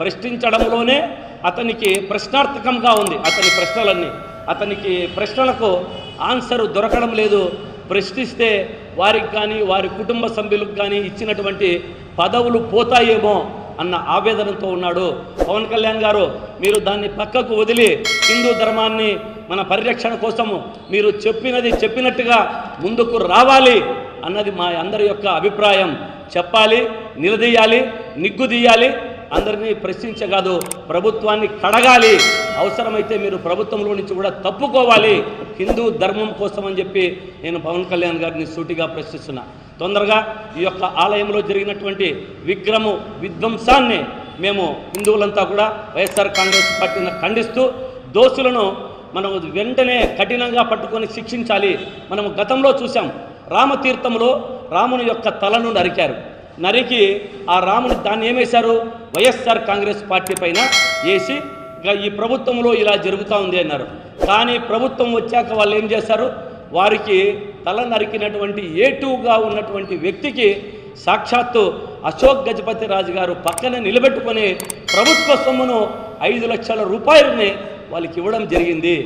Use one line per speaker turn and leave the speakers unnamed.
ప్రశ్నించడంలోనే అతనికి ప్రశ్నార్థకంగా ఉంది. అతనికి ప్రశ్నలకు ఆన్సర్ దొరకడం లేదు. ప్రశ్నిస్తే వారికి కానీ వారి కుటుంబ సభ్యులకు కానీ ఇచ్చినటువంటి పదవులు పోతాయేమో అన్న ఆవేదనతో ఉన్నాడు. పవన్ కళ్యాణ్ గారు, మీరు దాన్ని పక్కకు వదిలి హిందూ ధర్మాన్ని మన పరిరక్షణ కోసము మీరు చెప్పినట్టుగా ముందుకు రావాలి అన్నది మా అందరి యొక్క అభిప్రాయం. చెప్పాలి, నిలదీయాలి, నిగ్గుదీయాలి, అందరినీ ప్రశ్నించగాదు, ప్రభుత్వాన్ని కడగాలి. అవసరమైతే మీరు ప్రభుత్వంలో నుంచి కూడా తప్పుకోవాలి హిందూ ధర్మం కోసం అని చెప్పి నేను పవన్ కళ్యాణ్ గారిని సూటిగా ప్రశ్నిస్తున్నా. తొందరగా ఈ యొక్క ఆలయంలో జరిగినటువంటి విగ్రహము విధ్వంసాన్ని మేము హిందువులంతా కూడా వైఎస్ఆర్ కాంగ్రెస్ పార్టీని ఖండిస్తూ దోషులను మనం వెంటనే కఠినంగా పట్టుకొని శిక్షించాలి. మనము గతంలో చూసాం, రామతీర్థంలో రాముని యొక్క తలను నరికి ఆ రాముని దాన్ని ఏమేశారు, వైఎస్ఆర్ కాంగ్రెస్ పార్టీ పైన వేసి ఈ ప్రభుత్వంలో ఇలా జరుగుతూ ఉంది అన్నారు. కానీ ప్రభుత్వం వచ్చాక వాళ్ళు ఏం చేశారు, వారికి తల నరికినటువంటి A2గా ఉన్నటువంటి వ్యక్తికి సాక్షాత్తు అశోక్ గజపతి రాజు గారు పక్కన నిలబెట్టుకొని ప్రభుత్వ సొమ్మును 5 లక్షల రూపాయలని వాళ్ళకి ఇవ్వడం జరిగింది.